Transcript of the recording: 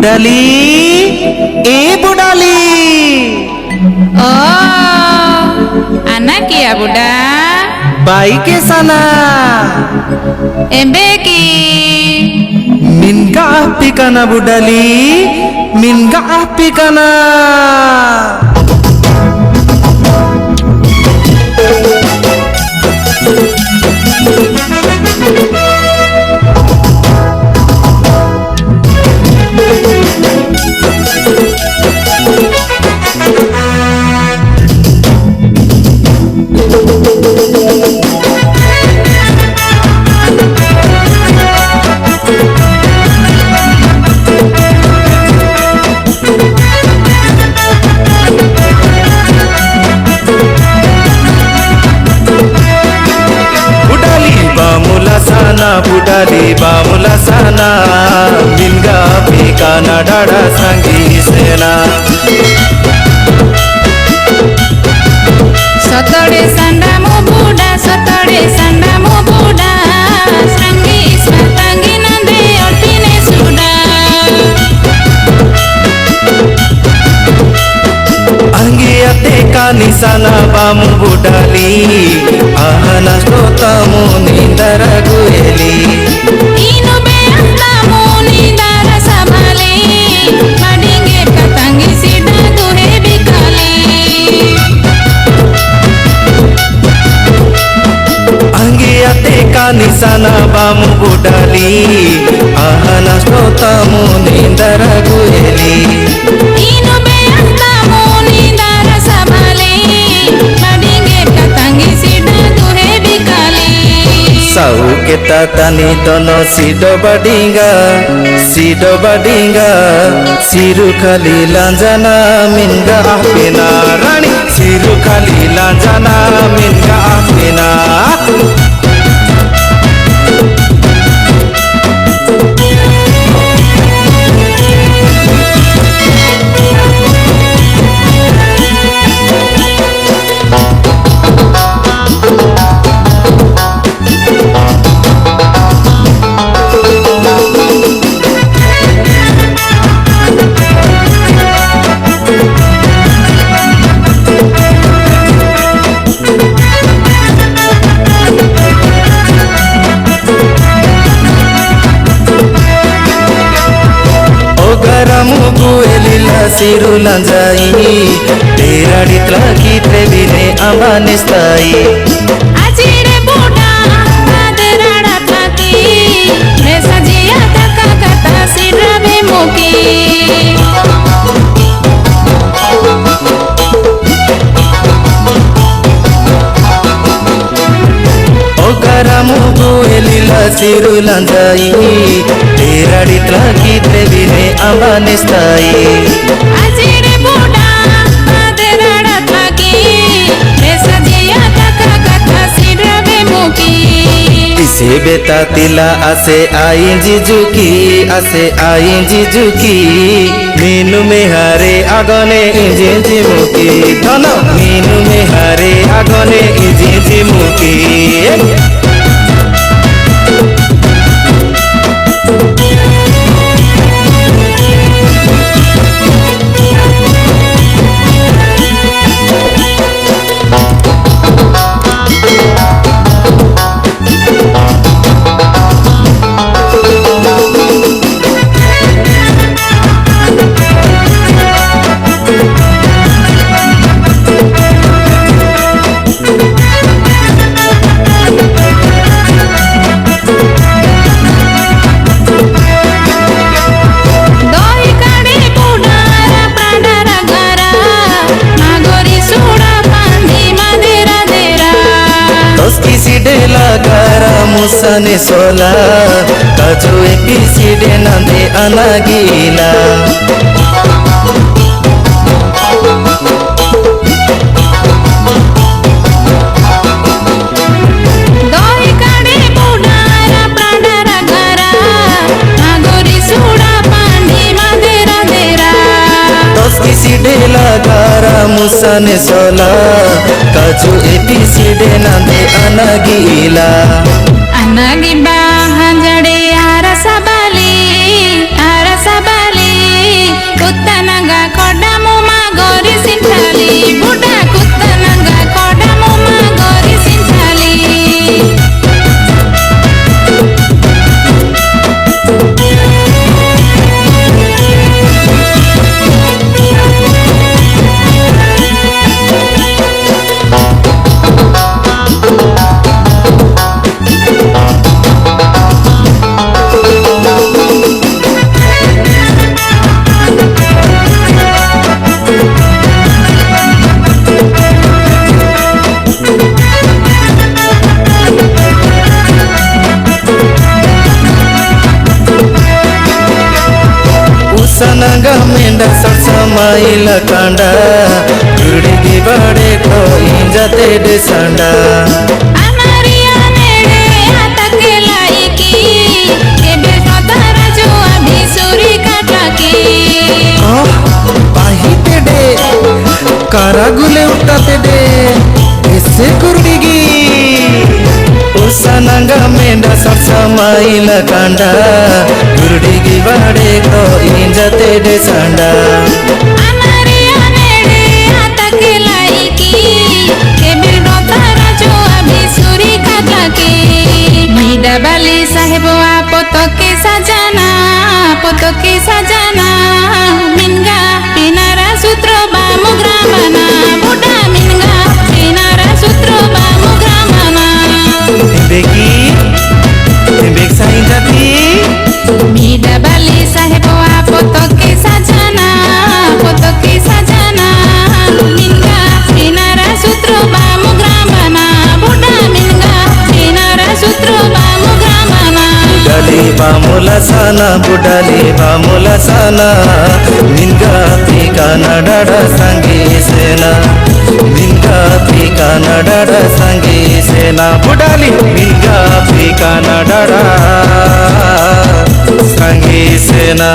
बुडाली ए बुडाली ओ anak ya buda by के sana embeki minga pikana बुडाली minga pikana बुडाली बामुला साना मिनगा पिकाना डाडा सांगी सेना सतडे संडा मो बुडा संगी स्मृतांगी नंदे ओटिने सुडा अंगी अते का निशाना बामु बुडाली आहना श्रोता मुनि दरगुएली इनु बे अंता मुनि दर सबले मडिंगे कतंगी सीधा दुहे बिकाली अंगी अते का निशाना बामु बुडाली आहना श्रोता मुनि दरगुएली इनु बे अंता मुनि दर सबले मडिंगे कतंगी सीधा दुहे बिकाली साउ के तानी दोनो सीडो बडिंगा सिरु खाली लांजाना मिनगा आपेना रानी सिरु खाली लांजाना मिनगा आपेना सिरु लंजाई तेरा डितला की त्रेबिने अमानिस्ताई आजिरे बुडा आदराडा थाकी रे सजिया तका कता सिरबे मुकी सिरु लंजाई तेरा डितला की त्रेबिने अमानिस्ताई आजिरे बुडा आदराडा थाकी रे सजिया तका कता सिरबे मुकी इसे बेता तिला आसे आई जिजुकी मीनू में हारे आगने इंजी मुकी धनो मीनू में हारे आगने इंजी मुकी मुसाने सोला काजू एक सीडे नंदे अनागीला मुसाने सोला काजू एपी सीडे नंदे अनागीला अनागी बाहंजड़े आरसा बाली समाइल कांडा गुड़गी बड़े को इंजते डे सांडा अनारिया नेड़े हाथके लाइकी केबे सतारा जो अभी सुरी काटाकी बाहिते डे कारागुले उठाते डे ऐसे गुड़गी उसानंगा मेंढा समाइल कांडा गुड़गी बड़े को इंजते डे सांडा अनारिया नेड़े हाथके लाइकी केबे सतारा जो अभी सुरी काटाकी मीडा बाली साहेब पोतके सजाना मिनगा पिनारा सूत्र बामु ग्रामना बुढ़ा मिनगा पिनारा सूत्र बामु ग्रामना बेकी बेक साइन जाती मीडा बाली साहेब पोतके सजाना मिनगा पिनारा सूत्र बामु ग्रामना बुढ़ा मिनगा पिनारा सूत्र बामु ग्रामना बुडाली बामुला साना मिनगा पीका नडा संगी सेना मिनगा पीका नडा संगी सेना बुडाली मिनगा पीका नडा संगी सेना